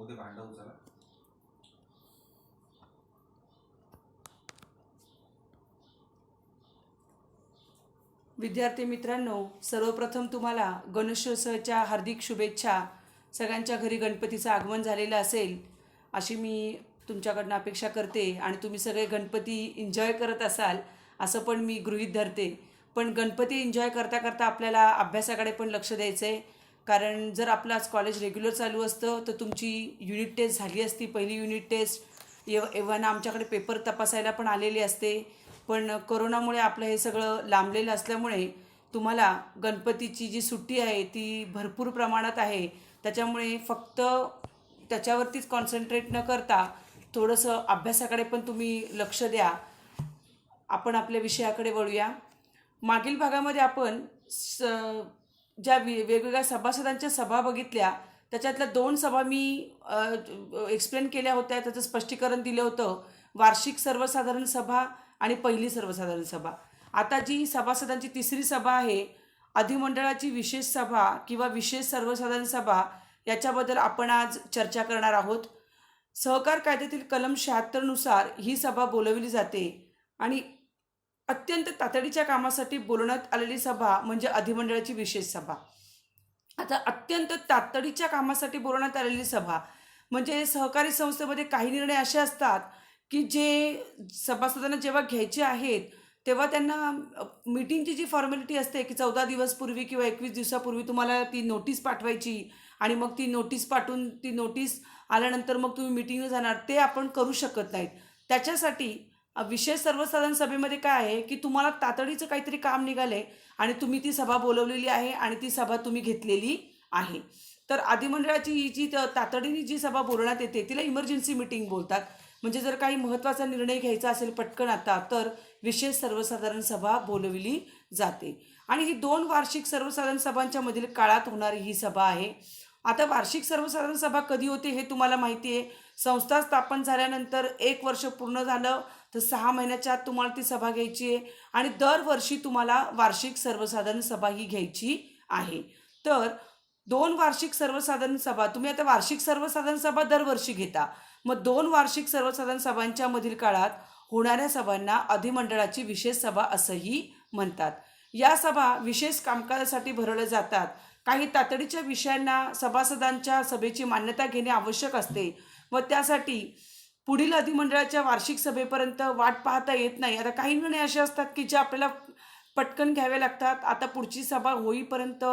ते भांडं उचला. विद्यार्थी मित्रांनो, सर्वप्रथम तुम्हाला गणेशोत्सवाच्या हार्दिक शुभेच्छा. सगळ्यांच्या घरी गणपतीचं आगमन झालेलं असेल अशी मी तुमच्याकडनं अपेक्षा करते आणि तुम्ही सगळे गणपती एन्जॉय करत असाल असं पण मी गृहीत धरते. पण गणपती एन्जॉय करता करता आपल्याला अभ्यासाकडे पण लक्ष द्यायचं आहे. कारण जर आपलं आज कॉलेज रेग्युलर चालू असतं तर तुमची युनिट टेस्ट झाली असती, पहिली युनिट टेस्ट. एव्हाना आमच्याकडे पेपर तपासायला पण आलेले असते. पण कोरोनामुळे आपलं हे सगळं लांबलेलं असल्यामुळे तुम्हाला गणपतीची जी सुट्टी आहे ती भरपूर प्रमाणात आहे. त्याच्यामुळे फक्त त्याच्यावरतीच कॉन्सन्ट्रेट न करता थोडंसं अभ्यासाकडे पण तुम्ही लक्ष द्या. आपण आपल्या विषयाकडे वळूया. मागील भागामध्ये आपण ज्या वेगवेगळ्या सभासदांच्या सभा बघितल्या त्याच्यातल्या 2 सभा मी एक्सप्लेन केल्या होत्या, त्याचं स्पष्टीकरण दिलं होतं. वार्षिक सर्वसाधारण सभा आणि पहिली सर्वसाधारण सभा. आता जी सभासदांची तिसरी सभा आहे, अधिमंडळाची विशेष सभा किंवा विशेष सर्वसाधारण सभा, याच्याबद्दल आपण आज चर्चा करणार आहोत. सहकार कायद्यातील कलम 76 नुसार ही सभा बोलवली जाते आणि अत्यंत तातडीच्या कामासाठी बोलवण्यात आलेली सभा म्हणजे अधिमंडळाची विशेष सभा. आता अत्यंत तातडीच्या कामासाठी बोलवण्यात आलेली सभा म्हणजे सहकारी संस्थेमध्ये काही निर्णय असे असतात की जे सभासदांना जेव्हा घ्यायचे आहेत तेव्हा त्यांना मीटिंगची जी फॉर्मॅलिटी असते की 14 दिवस पूर्वी किंवा 21 दिवसापूर्वी तुम्हाला ती नोटीस पाठवायची आणि मग ती नोटीस पाठवून ती नोटीस आल्यानंतर मग तुम्ही मीटिंगला जाणार, ते आपण करू शकत नाहीत. त्याच्यासाठी विशेष सर्वसाधारण सभेमध्ये काय आहे की तुम्हाला तातडीचं काहीतरी काम निघाले आणि तुम्ही ती सभा बोलवलेली आहे आणि ती सभा तुम्ही घेतलेली आहे. तर अधिमंडळाची ही जी तातडीने जी सभा बोलवण्यात येते तिला इमर्जन्सी मीटिंग बोलतात. म्हणजे जर काही महत्त्वाचा निर्णय घ्यायचा असेल पटकन आता तर विशेष सर्वसाधारण सभा बोलवली जाते. आणि ही 2 वार्षिक सर्वसाधारण सभांच्या मधील काळात होणारी ही सभा आहे. आता वार्षिक सर्वसाधारण सभा कधी होते हे तुम्हाला माहिती आहे. संस्था स्थापन झाल्यानंतर 1 वर्ष पूर्ण झालं तर 6 महिन्याच्या आत तुम्हाला ती सभा घ्यायची आहे आणि दरवर्षी तुम्हाला वार्षिक सर्वसाधारण सभा ही घ्यायची आहे. तर 2 वार्षिक सर्वसाधारण सभा तुम्ही आता वार्षिक सर्वसाधारण सभा दरवर्षी घेता, मग 2 वार्षिक सर्वसाधारण सभांच्या मधील काळात होणाऱ्या सभांना अधिमंडळाची विशेष सभा असंही म्हणतात. या सभा विशेष कामकाजासाठी भरवल्या जातात. काही तातडीच्या विषयांना सभासदांच्या सभेची मान्यता घेणे आवश्यक असते व त्यासाठी पुढील अधिमंडळाच्या वार्षिक सभेपर्यंत वाट पाहता येत नाही. आता काही निर्णय असे असतात की जे आपल्याला पटकन घ्यावे लागतात. आता पुढची सभा होईपर्यंत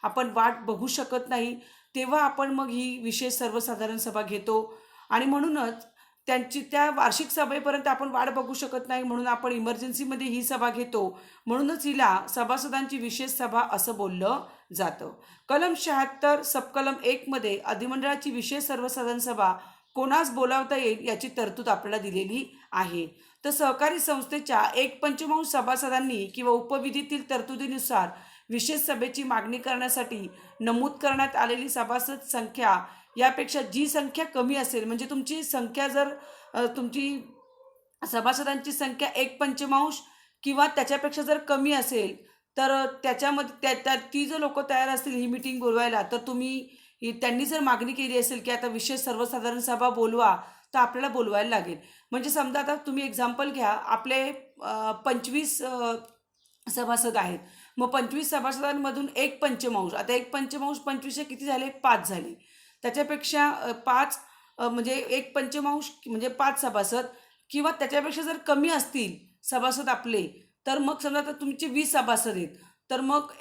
आपण वाट बघू शकत नाही, तेव्हा आपण मग ही विशेष सर्वसाधारण सभा घेतो आणि म्हणूनच त्या वार्षिक सभेपर्यंत आपण वाट बघू शकत नाही म्हणून आपण इमर्जन्सीमध्ये ही सभा घेतो. म्हणूनच हिला सभासदांची विशेष सभा असं बोललं जातं. कलम 76 सबकलम 1 मध्ये अधिमंडळाची विशेष सर्वसाधारण सभा कोणास बोलावता येईल याची तरतूद आपल्याला दिलेली आहे. तर सहकारी संस्थेच्या 1/5 सभासदांनी किंवा उपविधीतील तरतुदीनुसार विशेष सभेची मागणी करण्यासाठी नमूद करण्यात आलेली सभासद संख्या यापेक्षा जी संख्या कमी असेल, म्हणजे तुमची संख्या जर तुमची सभासदांची संख्या 1/5 किंवा त्याच्यापेक्षा जर कमी असेल तर त्याच्यामध्ये ती जर लोक तयार असतील ही मीटिंग बोलवायला, तर त्यांनी जर मागणी केली असेल की आता विशेष सर्वसाधारण सभा बोलवा, तर आपल्याला बोलवायला लागेल. म्हणजे समजा आता तुम्ही एक्झाम्पल घ्या, आपले 25 सभासद आहेत, मग 25 सभासदांमधून 1/5, आता 1/5 25 किती झाले, 5 झाले. त्याच्यापेक्षा 5 म्हणजे 1/5 म्हणजे 5 सभासद किंवा त्याच्यापेक्षा जर कमी असतील सभासद आपले, तर मग समजा आता तुमचे 20 सभासद आहेत, तर मग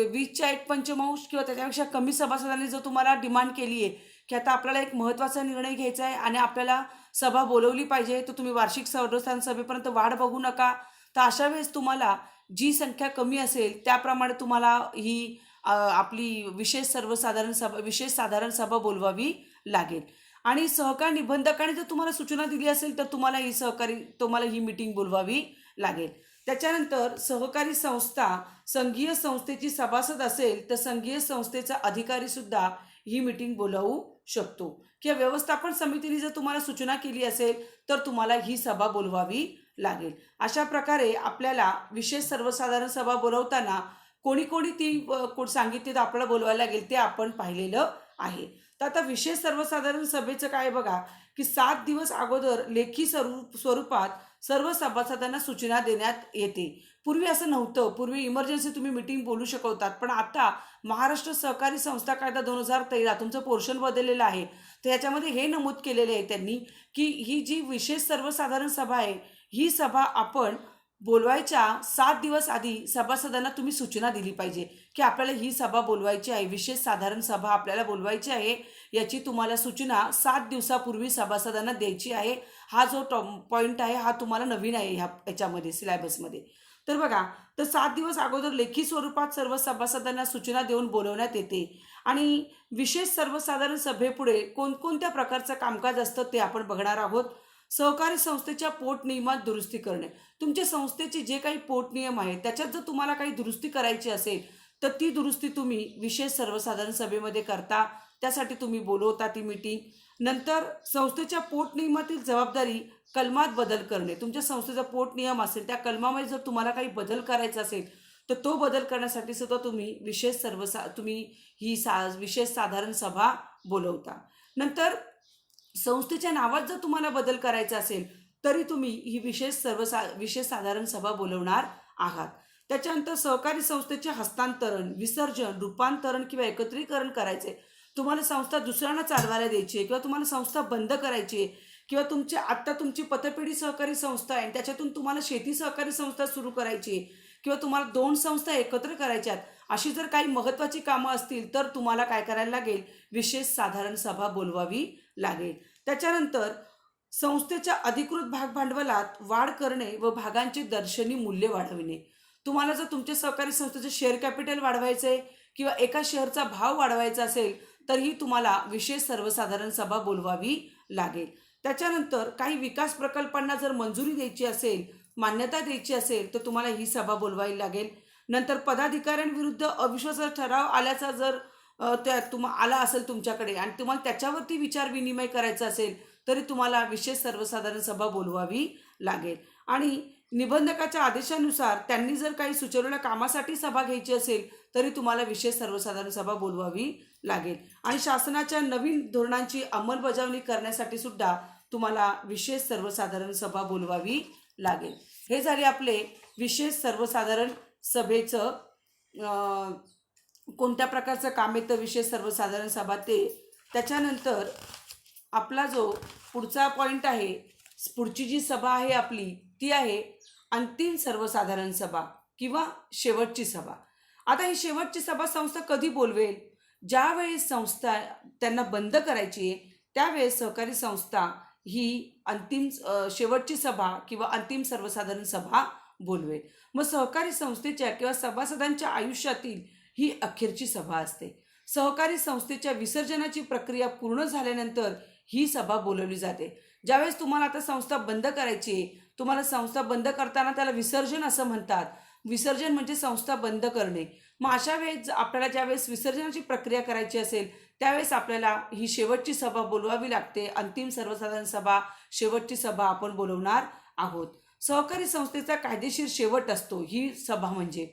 20च्या 1/5 किंवा त्याच्यापेक्षा कमी सभासदांनी जर तुम्हाला डिमांड केली आहे की आता आपल्याला एक महत्त्वाचा निर्णय घ्यायचा आहे आणि आपल्याला सभा बोलवली पाहिजे, तर तुम्ही वार्षिक सर्वसाधारण सभेपर्यंत वाट बघू नका. तर अशा वेळेस तुम्हाला जी संख्या कमी असेल त्याप्रमाणे तुम्हाला ही आपली विशेष साधारण सभा बोलवावी लागेल. आणि सहकार निबंधकाने जर तुम्हाला सूचना दिली असेल तर तुम्हाला ही मीटिंग बोलवावी लागेल. त्याच्यानंतर सहकारी संस्था संघीय संस्थेची सभासद असेल तर संघीय संस्थेचा अधिकारी सुद्धा ही मीटिंग बोलवू शकतो किंवा व्यवस्थापन समितीने जर तुम्हाला सूचना केली असेल तर तुम्हाला ही सभा बोलवावी लागेल. अशा प्रकारे आपल्याला विशेष सर्वसाधारण सभा बोलवताना कोणी ती सांगितली तर आपल्याला बोलवायला लागेल ते आपण पाहिलेलं आहे. तर आता विशेष सर्वसाधारण सभेचं काय बघा की 7 दिवस अगोदर लेखी स्वरूपात सर्व सभासदांना सूचना देण्यात येते. पूर्वी असं नव्हतं. पूर्वी इमर्जन्सी तुम्ही मीटिंग बोलू शकवतात, पण आता महाराष्ट्र सहकारी संस्था कायदा 2013 तुमचं पोर्शन बदललेलं आहे. तर याच्यामध्ये हे नमूद केलेले आहे त्यांनी की ही जी विशेष सर्वसाधारण सभा आहे, ही सभा आपण बोलवायच्या 7 दिवस आधी सभासदांना तुम्ही सूचना दिली पाहिजे की आपल्याला ही सभा बोलवायची आहे, विशेष साधारण सभा आपल्याला बोलवायची आहे. याची तुम्हाला सूचना 7 दिवसापूर्वी सभासदांना द्यायची आहे. हा जो पॉईंट आहे हा तुम्हाला नवीन आहे याच्यामध्ये सिलेबसमध्ये. तर बघा, तर 7 दिवस अगोदर लेखी स्वरूपात सर्व सभासदांना सूचना देऊन बोलवण्यात येते. आणि विशेष सर्वसाधारण सभेपुढे कोणकोणत्या प्रकारचं कामकाज असतं ते आपण बघणार आहोत. सहकारी संस्थेच्या पोटनियमात दुरुस्ती करणे. तुमच्या संस्थेचे जे काही पोटनियम आहेत त्याच्यात जर तुम्हाला काही दुरुस्ती करायची असेल तर ती दुरुस्ती तुम्ही विशेष सर्वसाधारण सभेमध्ये करता. त्यासाठी तुम्ही बोलवता ती मीटिंग. नंतर संस्थेच्या पोटनियमातील जबाबदारी कलमात बदल करणे. तुमच्या संस्थेचा पोटनियम असेल त्या कलमामध्ये जर तुम्हाला काही बदल करायचा असेल तर तो बदल करण्यासाठी सुद्धा तुम्ही विशेष साधारण सभा बोलवता. नंतर संस्थेच्या नावात जर तुम्हाला बदल करायचा असेल तरी तुम्ही ही विशेष साधारण सभा बोलवणार आहात. त्याच्यानंतर सहकारी संस्थेचे हस्तांतरण, विसर्जन, रूपांतरण किंवा एकत्रीकरण करायचे. तुम्हाला संस्था दुसऱ्यांना चालवायला द्यायची आहे किंवा तुम्हाला संस्था बंद करायची आहे किंवा आत्ता तुमची पतपेढी सहकारी संस्था आहे त्याच्यातून तुम्हाला शेती सहकारी संस्था सुरू करायची आहे किंवा तुम्हाला 2 संस्था एकत्र करायच्यात, अशी जर काही महत्त्वाची कामं असतील तर तुम्हाला काय करायला लागेल, विशेष साधारण सभा बोलवावी लागेल. त्याच्यानंतर संस्थेच्या अधिकृत भागभांडवलात वाढ करणे व भागांचे दर्शनी मूल्य वाढविणे. तुम्हाला जर तुमच्या सहकारी संस्थेचं शेअर कॅपिटल वाढवायचं आहे किंवा एका शेअरचा भाव वाढवायचा असेल तरीही तुम्हाला विशेष सर्वसाधारण सभा बोलवावी लागेल. त्याच्यानंतर काही विकास प्रकल्पांना जर मंजुरी द्यायची असेल, मान्यता द्यायची असेल तर तुम्हाला ही सभा बोलवावी लागेल. नंतर पदाधिकाऱ्यांविरुद्ध अविश्वासाचा ठराव आल्याचा जर आला असेल तुमच्याकडे आणि तुम्हाला त्याच्यावरती विचार विनिमय करायचा असेल तरी तुम्हाला विशेष सर्वसाधारण सभा बोलवावी लागेल. आणि निबंधकाच्या आदेशानुसार त्यांनी जर काही सुचवलेल्या कामासाठी सभा घ्यायची असेल तरी तुम्हाला विशेष सर्वसाधारण सभा बोलवावी लागेल. आणि शासनाच्या नवीन धोरणांची अंमलबजावणी करण्यासाठी सुद्धा तुम्हाला विशेष सर्वसाधारण सभा बोलवावी लागेल. हे झाले आपले विशेष सर्वसाधारण सभेचं कोणत्या प्रकारचं काम येतं विशेष सर्वसाधारण सभा ते. त्याच्यानंतर आपला जो पुढचा पॉईंट आहे, पुढची जी सभा आहे आपली ती आहे अंतिम सर्वसाधारण सभा किंवा शेवटची सभा. आता ही शेवटची सभा संस्था कधी बोलवेल, ज्यावेळेस संस्था त्यांना बंद करायची आहे त्यावेळेस सहकारी संस्था ही शेवटची सभा किंवा अंतिम सर्वसाधारण सभा बोलवेल. मग सहकारी संस्थेच्या किंवा सभासदांच्या आयुष्यातील ही अखेरची सभा असते. सहकारी संस्थेच्या विसर्जनाची प्रक्रिया पूर्ण झाल्यानंतर ही सभा बोलवली जाते. ज्यावेळेस तुम्हाला आता संस्था बंद करायची आहे, तुम्हाला संस्था बंद करताना त्याला विसर्जन असं म्हणतात. विसर्जन म्हणजे संस्था बंद करणे. मग अशा वेळेस आपल्याला ज्यावेळेस विसर्जनाची प्रक्रिया करायची असेल त्यावेळेस आपल्याला ही शेवटची सभा बोलवावी लागते. अंतिम सर्वसाधारण सभा, शेवटची सभा आपण बोलवणार आहोत. सहकारी संस्थेचा कायदेशीर शेवट असतो ही सभा म्हणजे.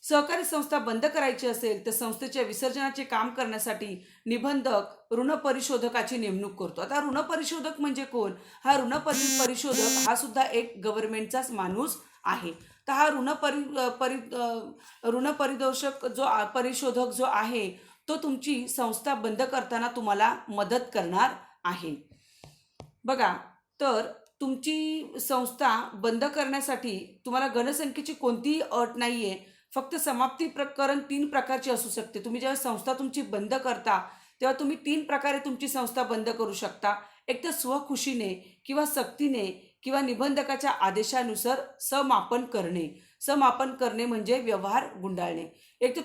सहकारी संस्था बंद करायची असेल तर संस्थेच्या विसर्जनाचे काम करण्यासाठी निबंधक ऋणपरिशोधकाची नेमणूक करतो. आता ऋणपरिशोधक म्हणजे कोण? हा ऋणपरिशोधक हा सुद्धा एक गव्हर्नमेंटचाच माणूस आहे. तर हा परिशोधक जो आहे तो तुमची संस्था बंद करताना तुम्हाला मदत करणार आहे. बघा, तर तुमची संस्था बंद करण्यासाठी तुम्हाला गणसंख्येची कोणतीही अट नाही आहे. फक्त समाप्ती प्रकरण 3 प्रकारची असू शकते. तुम्ही जेव्हा संस्था तुमची बंद करता तेव्हा तुम्ही 3 प्रकारे तुमची संस्था बंद करू शकता. एक तर स्वखुशीने किंवा सक्तीने किंवा निबंधकाच्या आदेशानुसार समापन करणे म्हणजे व्यवहार गुंडाळणे. एक तर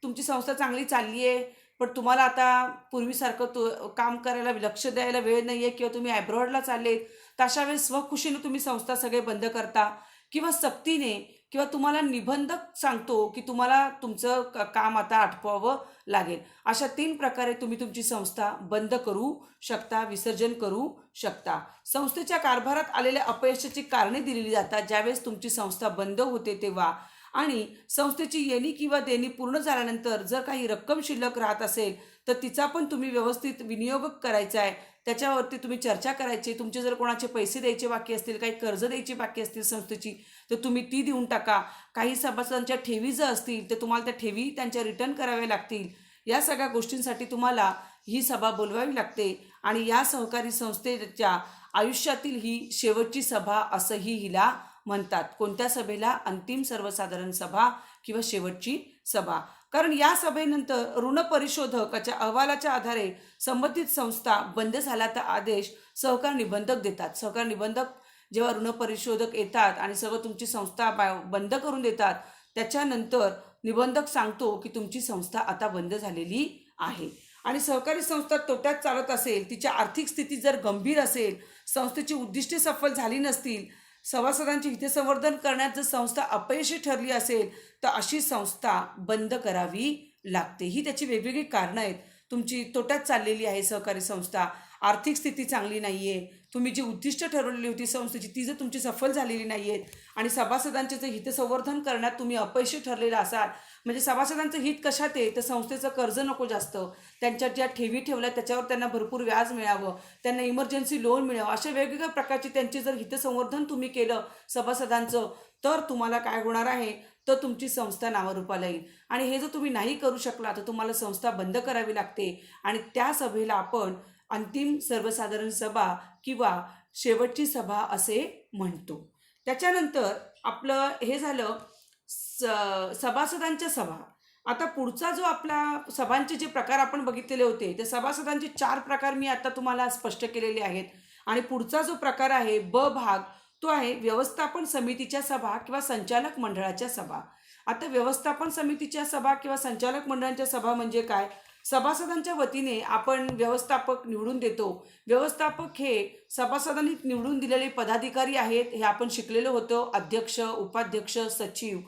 तुमची संस्था चांगली चालली आहे पण तुम्हाला आता पूर्वीसारखं काम करायला, लक्ष द्यायला वेळ नाही आहे किंवा तुम्ही ॲब्रॉडला चालले तर अशा वेळेस स्वखुशीने तुम्ही संस्था सगळे बंद करता किंवा सक्तीने किंवा तुम्हाला निबंधक सांगतो की तुम्हाला तुमचं काम आता आटपावं लागेल. अशा 3 प्रकारे तुम्ही तुमची संस्था बंद करू शकता, विसर्जन करू शकता. संस्थेच्या कारभारात आलेल्या अपयशाची कारणे दिलेली जातात ज्यावेळेस तुमची संस्था बंद होते तेव्हा. आणि संस्थेची येणी किंवा देणी पूर्ण झाल्यानंतर जर काही रक्कम शिल्लक राहत असेल तर तिचा पण तुम्ही व्यवस्थित विनियोग करायचा आहे, त्याच्यावरती तुम्ही चर्चा करायची. तुमचे जर कोणाचे पैसे द्यायचे बाकी असतील, काही कर्ज द्यायची बाकी असतील संस्थेची, तर तुम्ही ती देऊन टाका. काही सभासदांच्या ठेवी जर असतील तर तुम्हाला त्या ठेवी त्यांच्या रिटर्न कराव्या लागतील. या सगळ्या गोष्टींसाठी तुम्हाला ही सभा बोलवावी लागते आणि या सहकारी संस्थेच्या आयुष्यातील ही शेवटची सभा असंही हिला म्हणतात. कोणत्या सभेला? अंतिम सर्वसाधारण सभा किंवा शेवटची सभा. कारण या सभेनंतर ऋण परिशोधकाच्या अहवालाच्या आधारे संबंधित संस्था बंद झाल्याचा आदेश सहकार निबंधक देतात. सहकार निबंधक जेव्हा ऋण परिशोधक येतात आणि सगळं तुमची संस्था बंद करून देतात, त्याच्यानंतर निबंधक सांगतो की तुमची संस्था आता बंद झालेली आहे. आणि सहकारी संस्था तोट्यात चालत असेल, तिच्या आर्थिक स्थिती जर गंभीर असेल, संस्थेची उद्दिष्टे सफल झाली नसतील, सभासदांचे हितसंवर्धन करण्यात जर संस्था अपयशी ठरली असेल तर अशी संस्था बंद करावी लागते. ही त्याची वेगवेगळी कारणं आहेत. तुमची तोट्यात चाललेली आहे सहकारी संस्था, आर्थिक स्थिती चांगली नाही आहे, तुम्ही जी उद्दिष्ट ठरवलेली होती संस्थेची ती जर तुमची सफल झालेली नाही आहेत आणि सभासदांचे जर हितसंवर्धन करण्यात तुम्ही अपयशी ठरलेला असाल, म्हणजे सभासदांचं हित कशात आहे तर संस्थेचं कर्ज नको जास्त, त्यांच्या ज्या ठेवी ठेवल्या त्याच्यावर त्यांना भरपूर व्याज मिळावं, त्यांना इमर्जन्सी लोन मिळावं, अशा वेगवेगळ्या प्रकारचे त्यांचे जर हितसंवर्धन तुम्ही केलं सभासदांचं, तर तुम्हाला काय होणार आहे तर तुमची संस्था नावारूपाला येईल. आणि हे जर तुम्ही नाही करू शकला तर तुम्हाला संस्था बंद करावी लागते आणि त्या सभेला आपण अंतिम सर्वसाधारण सभा किंवा शेवटची सभा असे म्हणतो. त्याच्यानंतर आपलं हे झालं सभासदांच्या सभा. आता पुढचा जो आपला सभांचे जे प्रकार आपण बघितलेले होते ते सभासदांचे 4 प्रकार मी आता तुम्हाला स्पष्ट केलेले आहेत. आणि पुढचा जो प्रकार आहे ब भाग, तो आहे व्यवस्थापन समितीच्या सभा किंवा संचालक मंडळाच्या सभा. आता व्यवस्थापन समितीच्या सभा किंवा संचालक मंडळाच्या सभा म्हणजे काय? सभासदांच्या वतीने आपण व्यवस्थापक निवडून देतो. व्यवस्थापक हे सभासदांनी निवडून दिलेले पदाधिकारी आहेत, हे आपण शिकलेलो होतो. अध्यक्ष, उपाध्यक्ष, सचिव.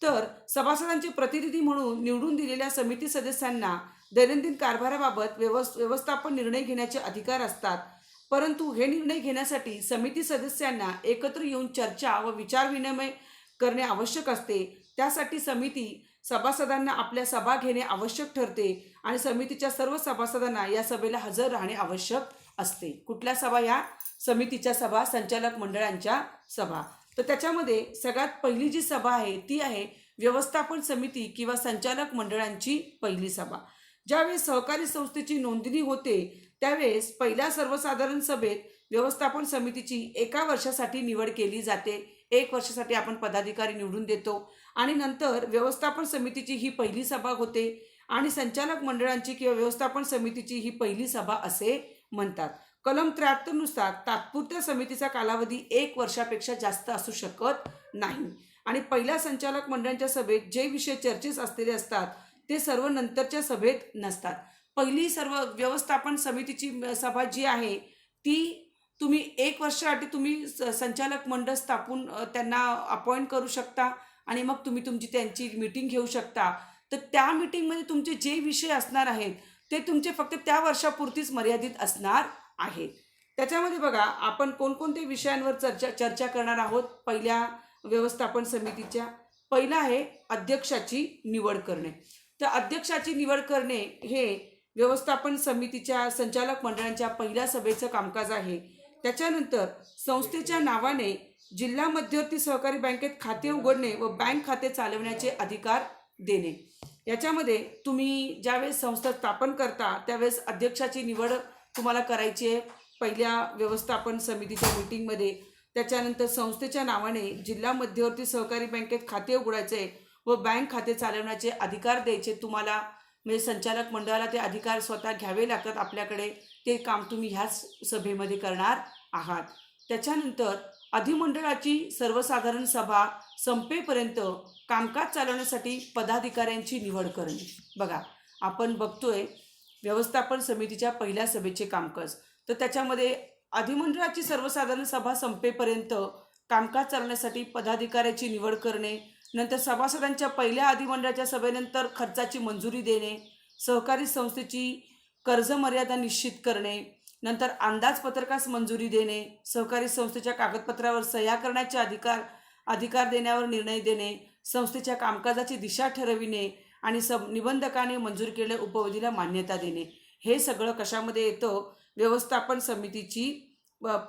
तर सभासदांचे प्रतिनिधी म्हणून निवडून दिलेल्या समिती सदस्यांना दैनंदिन कारभाराबाबत व्यवस्थापन निर्णय घेण्याचे अधिकार असतात. परंतु हे निर्णय घेण्यासाठी समिती सदस्यांना एकत्र येऊन चर्चा व विचारविनिमय करणे आवश्यक असते. त्यासाठी समिती सभासदांना आपल्या सभा घेणे आवश्यक ठरते आणि समितीच्या सर्व सभासदांना या सभेला हजर राहणे आवश्यक असते. कुठल्या सभा? या समितीच्या सभा, संचालक मंडळांच्या सभा. तर त्याच्यामध्ये सगळ्यात पहिली जी सभा आहे ती आहे व्यवस्थापन समिती किंवा संचालक मंडळांची पहिली सभा. ज्यावेळेस सहकारी संस्थेची नोंदणी होते त्यावेळेस पहिल्या सर्वसाधारण सभेत व्यवस्थापन समितीची 1 वर्षासाठी निवड केली जाते. 1 वर्षासाठी आपण पदाधिकारी निवडून देतो आणि नंतर व्यवस्थापन समितीची ही पहिली सभा होते आणि संचालक मंडळांची किंवा व्यवस्थापन समितीची ही पहिली सभा असे म्हणतात. कलम 73 नुसार तात्पुरत्या समितीचा कालावधी 1 वर्षापेक्षा जास्त असू शकत नाही आणि पहिल्या संचालक मंडळांच्या सभेत जे विषय चर्चेस असलेले असतात ते सर्व नंतरच्या सभेत नसतात. पहिली सर्व व्यवस्थापन समितीची सभा जी आहे ती तुम्ही 1 वर्षासाठी तुम्ही संचालक मंडळ स्थापून त्यांना अपॉइंट करू शकता आणि मग तुम्ही तुमची त्यांची मीटिंग घेऊ शकता. तर त्या मीटिंगमध्ये तुमचे जे विषय असणार आहेत ते तुमचे फक्त त्या वर्षापुरतीच मर्यादित असणार आहेत. त्याच्यामध्ये बघा आपण कोणकोणत्या विषयांवर चर्चा करणार आहोत. पहिल्या व्यवस्थापन समितीच्या पहिला आहे अध्यक्षाची निवड करणे. तर अध्यक्षाची निवड करणे हे व्यवस्थापन समितीच्या संचालक मंडळांच्या पहिल्या सभेचं कामकाज आहे. त्याच्यानंतर संस्थेच्या नावाने जिल्हा मध्यवर्ती सहकारी बँकेत खाते उघडणे व बँक खाते चालवण्याचे अधिकार देणे. याच्यामध्ये तुम्ही ज्यावेळेस संस्था स्थापन करता त्यावेळेस अध्यक्षाची निवड तुम्हाला करायची आहे पहिल्या व्यवस्थापन समितीच्या मीटिंगमध्ये. त्याच्यानंतर संस्थेच्या नावाने जिल्हा मध्यवर्ती सहकारी बँकेत खाते उघडायचे व बँक खाते चालवण्याचे अधिकार द्यायचे तुम्हाला. म्हणजे संचालक मंडळाला ते अधिकार स्वतः घ्यावे लागतात आपल्याकडे. ते काम तुम्ही ह्याच सभेमध्ये करणार आहात. त्याच्यानंतर अधिमंडळाची सर्वसाधारण सभा संपेपर्यंत कामकाज चालवण्यासाठी पदाधिकाऱ्यांची निवड करणे. बघा आपण बघतोय व्यवस्थापन समितीच्या पहिल्या सभेचे कामकाज. तर त्याच्यामध्ये अधिमंडळाची सर्वसाधारण सभा संपेपर्यंत कामकाज चालवण्यासाठी पदाधिकाऱ्याची निवड करणे, नंतर सभासदांच्या पहिल्या अधिमंडळाच्या सभेनंतर खर्चाची मंजुरी देणे, सहकारी संस्थेची कर्ज मर्यादा निश्चित करणे, नंतर अंदाजपत्रकास मंजुरी देणे, सहकारी संस्थेच्या कागदपत्रावर सह्या करण्याचे अधिकार देण्यावर निर्णय देणे, संस्थेच्या कामकाजाची दिशा ठरविणे आणि निबंधकाने मंजूर केलेल्या उपविधीला मान्यता देणे. हे सगळं कशामध्ये येतं? व्यवस्थापन समितीची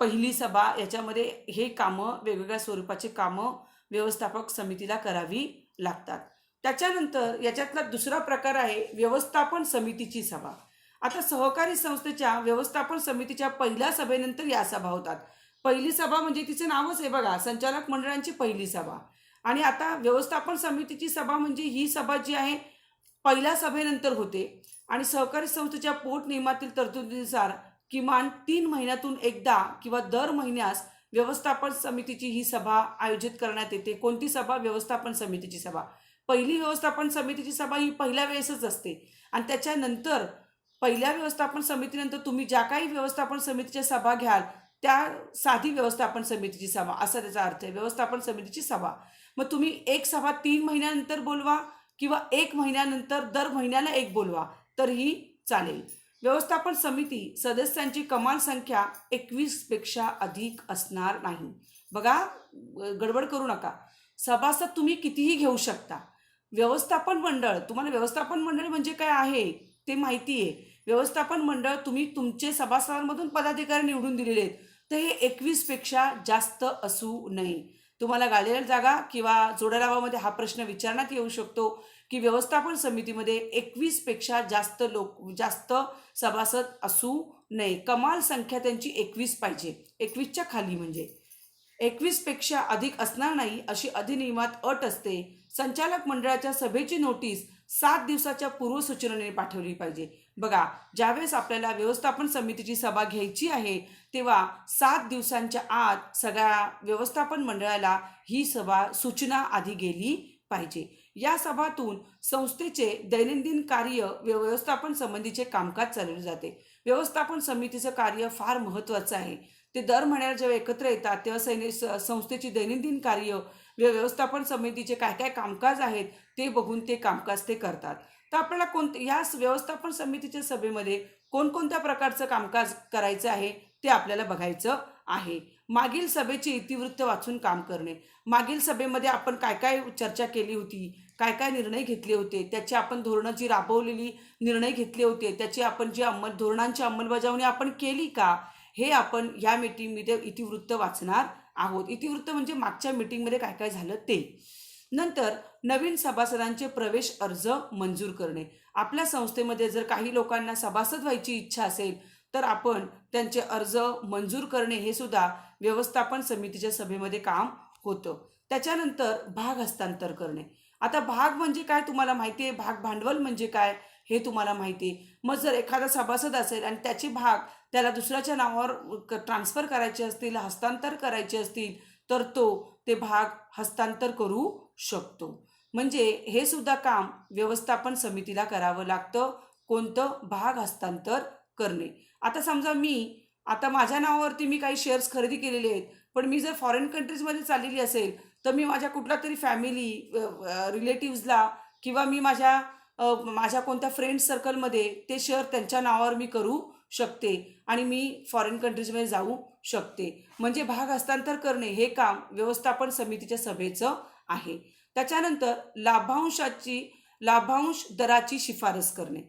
पहिली सभा. याच्यामध्ये हे कामं, वेगवेगळ्या स्वरूपाची कामं व्यवस्थापक समितीला करावी लागतात. त्याच्यानंतर याच्यातला दुसरा प्रकार आहे व्यवस्थापन समितीची सभा. आता सहकारी संस्थेच्या व्यवस्थापन समितीच्या पहिल्या सभेनंतर या सभा होतात. पहिली सभा म्हणजे तिचं नावच आहे बघा, संचालक मंडळांची पहिली सभा. आणि आता व्यवस्थापन समितीची सभा म्हणजे ही सभा जी आहे पहिल्या सभेनंतर होते आणि सहकारी संस्थेच्या पोटनियमातील तरतुदीनुसार किमान 3 महिन्यातून एकदा किंवा दर महिन्यास व्यवस्थापन समितीची ही सभा आयोजित करण्यात येते. कोणती सभा? व्यवस्थापन समितीची सभा. पहिली व्यवस्थापन समितीची सभा ही पहिल्या वेळेसच असते आणि त्याच्यानंतर पहिल्या व्यवस्थापन समितीनंतर तुम्ही ज्या काही व्यवस्थापन समितीच्या सभा घ्याल त्या साधी व्यवस्थापन समितीची सभा असा त्याचा अर्थ आहे. व्यवस्थापन समितीची सभा मग तुम्ही एक सभा 3 महिन्यानंतर बोलवा किंवा 1 महिन्यानंतर दर महिन्याला एक बोलवा तरीही चालेल. व्यवस्थापन समिती सदस्यांची कमाल संख्या 21 पेक्षा अधिक असणार नाही. बघा, गडबड करू नका. सभासद तुम्ही कितीही घेऊ शकता. व्यवस्थापन मंडळ, तुम्हाला व्यवस्थापन मंडळ म्हणजे काय आहे ते माहिती आहे. व्यवस्थापन मंडळ तुम्ही तुमचे सभासदांमधून पदाधिकारी निवडून दिलेले आहेत, तर हे 21 पेक्षा जास्त असू नये. तुम्हाला गाळलेल्या जागा किंवा जोड्यालावामध्ये हा प्रश्न विचारण्यात येऊ शकतो की व्यवस्थापन समितीमध्ये 21 पेक्षा जास्त सभासद असू नये. कमाल संख्या त्यांची 21 पाहिजे. 21च्या खाली म्हणजे 21 पेक्षा अधिक असणार नाही अशी अधिनियमात अट असते. संचालक मंडळाच्या सभेची नोटीस 7 दिवसाच्या पूर्वसूचनेने पाठवली पाहिजे. बघा, ज्यावेळेस आपल्याला व्यवस्थापन समितीची सभा घ्यायची आहे तेव्हा 7 दिवसांच्या आत सगळ्या व्यवस्थापन मंडळाला ही सभा सूचना आधी गेली पाहिजे. या सभातून संस्थेचे दैनंदिन कार्य व्यवस्थापन संबंधीचे कामकाज चालवले जाते. व्यवस्थापन समितीचं कार्य फार महत्त्वाचं आहे. ते दर महिन्याला जेव्हा एकत्र येतात तेव्हा संस्थेची दैनंदिन कार्य व्यवस्थापन समितीचे काय काय कामकाज आहेत ते बघून ते कामकाज ते करतात. तर आपल्याला या व्यवस्थापन समितीच्या सभेमध्ये कोणकोणत्या प्रकारचं कामकाज करायचं आहे ते आपल्याला बघायचं आहे. मागील सभेचे इतिवृत्त वाचून काम करणे. मागील सभेमध्ये आपण काय काय चर्चा केली होती, काय काय निर्णय घेतले होते, त्याची आपण धोरणं जी राबवलेली निर्णय घेतले होते त्याची आपण जी धोरणांची अंमलबजावणी आपण केली का, हे आपण या मीटिंगमध्ये इतिवृत्त वाचणार आहोत. इतिवृत्त म्हणजे मागच्या मीटिंगमध्ये काय काय झालं ते. नंतर नवीन सभासदांचे प्रवेश अर्ज मंजूर करणे. आपल्या संस्थेमध्ये जर काही लोकांना सभासद व्हायची इच्छा असेल तर आपण त्यांचे अर्ज मंजूर करणे हे सुद्धा व्यवस्थापन समितीच्या सभेमध्ये काम होतं. त्याच्यानंतर भाग हस्तांतर करणे. आता भाग म्हणजे काय तुम्हाला माहिती आहे, भाग भांडवल म्हणजे काय हे तुम्हाला माहिती आहे. मग जर एखादा सभासद असेल आणि त्याचे भाग त्याला दुसऱ्याच्या नावावर ट्रान्सफर करायचे असतील, हस्तांतर करायचे असतील तर ते भाग हस्तांतर करू शकतो. म्हणजे हे सुद्धा काम व्यवस्थापन समितीला करावं लागतं. कोणतं? भाग हस्तांतर करणे. आता समजा आता माझ्या नावावरती मी काही शेअर्स खरेदी केलेले आहेत, पण मी जर फॉरेन कंट्रीजमध्ये चाललेली असेल तर मी माझ्या कुठला तरी फॅमिली रिलेटिव्सला किंवा मी माझ्या कोणत्या फ्रेंड सर्कलमध्ये ते शेअर त्यांच्या नावावर मी करू शकते आणि मी फॉरेन कंट्रीजमध्ये जाऊ शकते. म्हणजे भाग हस्तांतर करणे हे काम व्यवस्थापन समितीच्या सभेचं आहे. त्याच्यानंतर लाभांश दराची शिफारस करणे.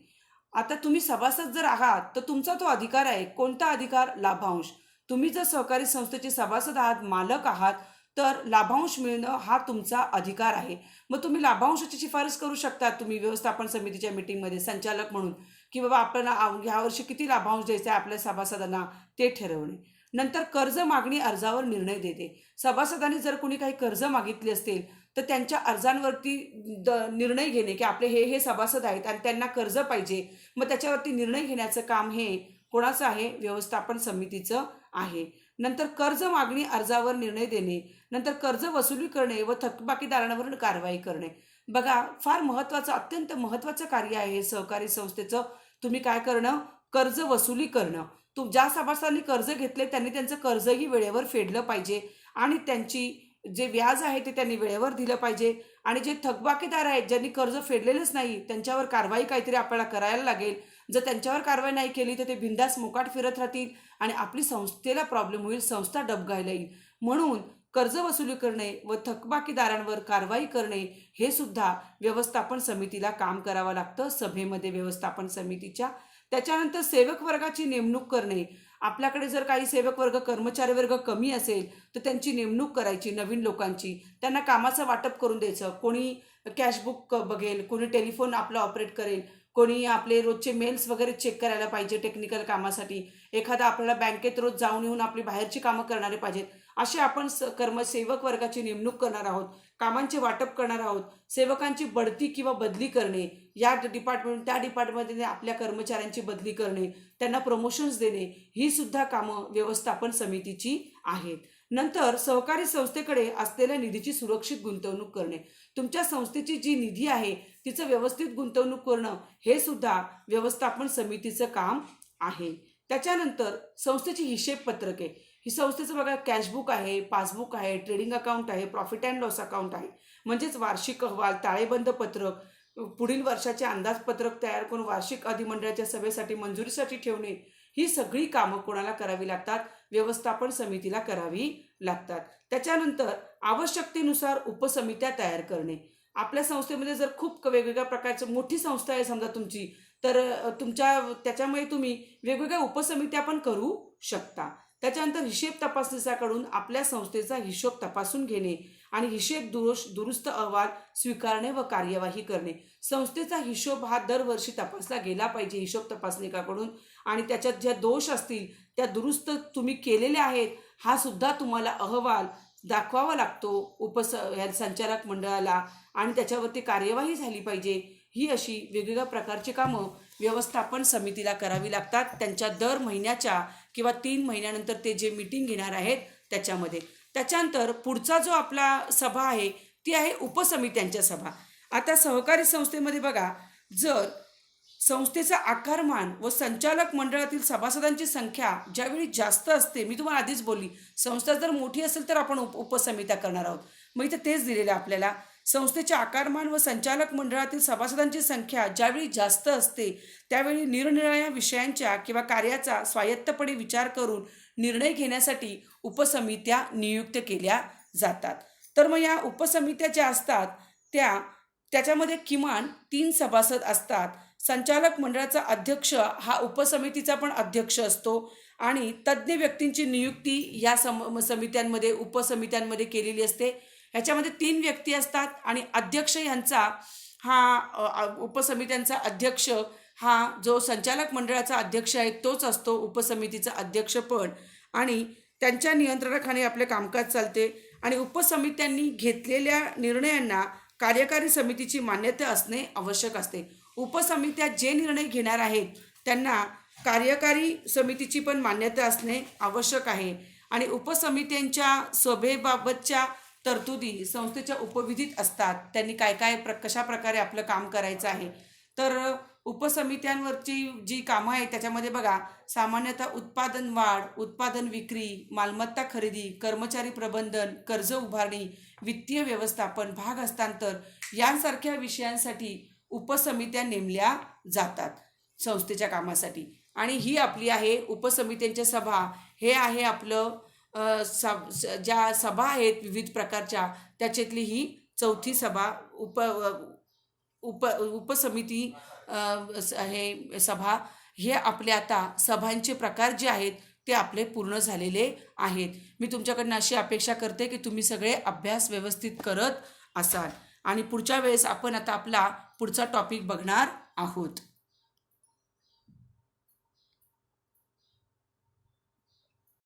आता तुम्ही सभासद जर आहात तर तुमचा तो अधिकार आहे. कोणता अधिकार? लाभांश. तुम्ही जर सहकारी संस्थेचे सभासद आहात, मालक आहात, तर लाभांश मिळणं हा तुमचा अधिकार आहे. मग तुम्ही लाभांशाची शिफारस करू शकता तुम्ही व्यवस्थापन समितीच्या मीटिंगमध्ये संचालक म्हणून, की बाबा आपल्याला यावर्षी किती लाभांश द्यायचा आहे आपल्या सभासदांना ते ठरवणे. नंतर कर्ज मागणी अर्जावर निर्णय देते. सभासदांनी जर कोणी काही कर्ज मागितले असतील तर त्यांच्या अर्जांवरती निर्णय घेणे की आपले हे सभासद आहेत आणि त्यांना कर्ज पाहिजे, मग त्याच्यावरती निर्णय घेण्याचं काम हे कोणाचं आहे? व्यवस्थापन समितीचं आहे. नंतर कर्ज मागणी अर्जावर निर्णय देणे. नंतर कर्ज वसुली करणे व थकबाकीदारांवर कारवाई करणे. बघा, फार महत्त्वाचं, अत्यंत महत्त्वाचं कार्य आहे हे सहकारी संस्थेचं. तुम्ही काय करणं? कर्ज वसुली करणं. ज्या सभासदांनी कर्ज घेतले त्यांनी त्यांचं कर्जही वेळेवर फेडलं पाहिजे आणि त्यांची जे व्याज आहे ते त्यांनी वेळेवर दिलं पाहिजे. आणि जे थकबाकीदार आहेत ज्यांनी कर्ज फेडलेलंच नाही त्यांच्यावर कारवाई काहीतरी आपल्याला करायला लागेल. जर त्यांच्यावर कारवाई नाही केली तर ते बिंदास मोकाट फिरत राहतील आणि आपली संस्थेला प्रॉब्लेम होईल, संस्था डबघायला येईल. म्हणून कर्ज वसुली करणे व थकबाकीदारांवर कारवाई करणे हे सुद्धा व्यवस्थापन समितीला काम करावं लागतं सभेमध्ये व्यवस्थापन समितीच्या. त्याच्यानंतर सेवक वर्गाची नेमणूक करणे. आपल्याकडे जर काही सेवक वर्ग कर्मचारी वर्ग कमी असेल तर त्यांची नेमणूक करायची, नवीन लोकांची, त्यांना कामाचं वाटप करून द्यायचं. कोणी कॅशबुक बघेल, कोणी टेलिफोन आपलं ऑपरेट करेल, कोणी आपले रोजचे मेल्स वगैरे चेक करायला पाहिजे टेक्निकल कामासाठी, एखादा आपल्याला बँकेत रोज जाऊन येऊन आपली बाहेरची कामं करणारे पाहिजेत. असे आपण सेवक वर्गाची नेमणूक करणार आहोत, कामांचे वाटप करणार आहोत. सेवकांची बढती किंवा बदली करणे, या डिपार्टमेंट त्या डिपार्टमेंटमध्ये आपल्या कर्मचाऱ्यांची बदली करणे, त्यांना प्रमोशन्स देणे, ही सुद्धा कामं व्यवस्थापन समितीची आहेत. नंतर सहकारी संस्थेकडे असलेल्या निधीची सुरक्षित गुंतवणूक करणे. तुमच्या संस्थेची जी निधी आहे तिचं व्यवस्थित गुंतवणूक करणं हे सुद्धा व्यवस्थापन समितीचं काम आहे. त्याच्यानंतर संस्थेची हिशेब पत्रके. ही संस्थेचं बघा कॅशबुक आहे, पासबुक आहे, ट्रेडिंग अकाउंट आहे, प्रॉफिट अँड लॉस अकाउंट आहे, म्हणजेच वार्षिक अहवाल, ताळेबंद पत्रक, पुढील वर्षाचे अंदाजपत्रक तयार करून वार्षिक अधिमंडळाच्या सभेसाठी मंजुरीसाठी ठेवणे, ही सगळी कामं कोणाला करावी लागतात? व्यवस्थापन समितीला करावी लागतात. त्याच्यानंतर आवश्यकतेनुसार उपसमित्या तयार करणे. आपल्या संस्थेमध्ये जर खूप वेगवेगळ्या प्रकारची मोठी संस्था आहे समजा तुमची, तर त्याच्यामुळे तुम्ही वेगवेगळ्या उपसमित्या पण करू शकता. त्याच्यानंतर हिशेब तपासनीसाकडून आपल्या संस्थेचा हिशोब तपासून घेणे आणि हिशेब दुरुस्त अहवाल स्वीकारणे व कार्यवाही करणे. संस्थेचा हिशोब हा दरवर्षी तपासला गेला पाहिजे हिशोब तपासनिकाकडून, आणि त्याच्यात ज्या दोष असतील त्या दुरुस्त तुम्ही केलेल्या आहेत हा सुद्धा तुम्हाला अहवाल दाखवावा लागतो संचालक मंडळाला, आणि त्याच्यावरती कार्यवाही झाली पाहिजे. ही अशी वेगवेगळ्या प्रकारची कामं व्यवस्थापन समितीला करावी लागतात त्यांच्या दर महिन्याच्या किंवा 3 महिन्यानंतर ते जे मीटिंग घेणार आहेत त्याच्यामध्ये. त्याच्यानंतर पुढचा जो आपला सभा आहे ती आहे उपसमित्यांच्या सभा. आता सहकारी संस्थेमध्ये बघा, जर संस्थेचा आकारमान व संचालक मंडळातील सभासदांची संख्या ज्यावेळी जास्त असते, मी तुम्हाला आधीच बोलली संस्था जर मोठी असेल तर आपण उपसमित्या करणार आहोत, मग इथं तेच दिलेलं आपल्याला. संस्थेचे आकारमान व संचालक मंडळातील सभासदांची संख्या ज्यावेळी जास्त असते त्यावेळी निरनिराळ्या विषयांच्या किंवा कार्याचा स्वायत्तपणे विचार करून निर्णय घेण्यासाठी उपसमित्या नियुक्त केल्या जातात. तर मग या उपसमित्या ज्या असतात त्याच्यामध्ये किमान 3 सभासद असतात. संचालक मंडळाचा अध्यक्ष हा उपसमितीचा पण अध्यक्ष असतो आणि तज्ज्ञ व्यक्तींची नियुक्ती या समित्यांमध्ये उपसमित्यांमध्ये केलेली असते. ह्याच्यामध्ये 3 व्यक्ती असतात आणि अध्यक्ष यांचा हा उपसमित्यांचा अध्यक्ष हा जो संचालक मंडळाचा अध्यक्ष आहे तोच असतो उपसमितीचा अध्यक्ष पण, आणि त्यांच्या नियंत्रणाखाली आपले कामकाज चालते. आणि उपसमित्यांनी घेतलेल्या निर्णयांना कार्यकारी समितीची मान्यता असणे आवश्यक असते. उपसमित्या जे निर्णय घेणार आहेत त्यांना कार्यकारी समितीची पण मान्यता असणे आवश्यक आहे. आणि उपसमित्यांच्या सभेबाबतच्या तरतुदी संस्थेच्या उपविधीत असतात. त्यांनी कशा प्रकारे आपलं काम करायचं आहे. तर उपसमित्यांवरची जी कामं आहेत त्याच्यामध्ये बघा, सामान्यतः उत्पादन वाढ, उत्पादन विक्री, मालमत्ता खरेदी, कर्मचारी प्रबंधन, कर्ज उभारणी, वित्तीय व्यवस्थापन, भाग हस्तांतर यांसारख्या विषयांसाठी उपसमित्या नेमल्या जातात संस्थेच्या कामासाठी. आणि ही आपली आहे उपसमित्यांच्या सभा. हे आहे आपलं ज्या सभा आहेत विविध प्रकारच्या त्याच्यातली ही 4थी सभा उपसमिती हे सभा. हे आपले आता सभांचे प्रकार जे आहेत ते आपले पूर्ण झालेले आहेत. मी तुमच्याकडनं अशी अपेक्षा करते की तुम्ही सगळे अभ्यास व्यवस्थित करत असाल. आणि पुढच्या वेळेस आपण आता आपला पुढचा टॉपिक बघणार आहोत.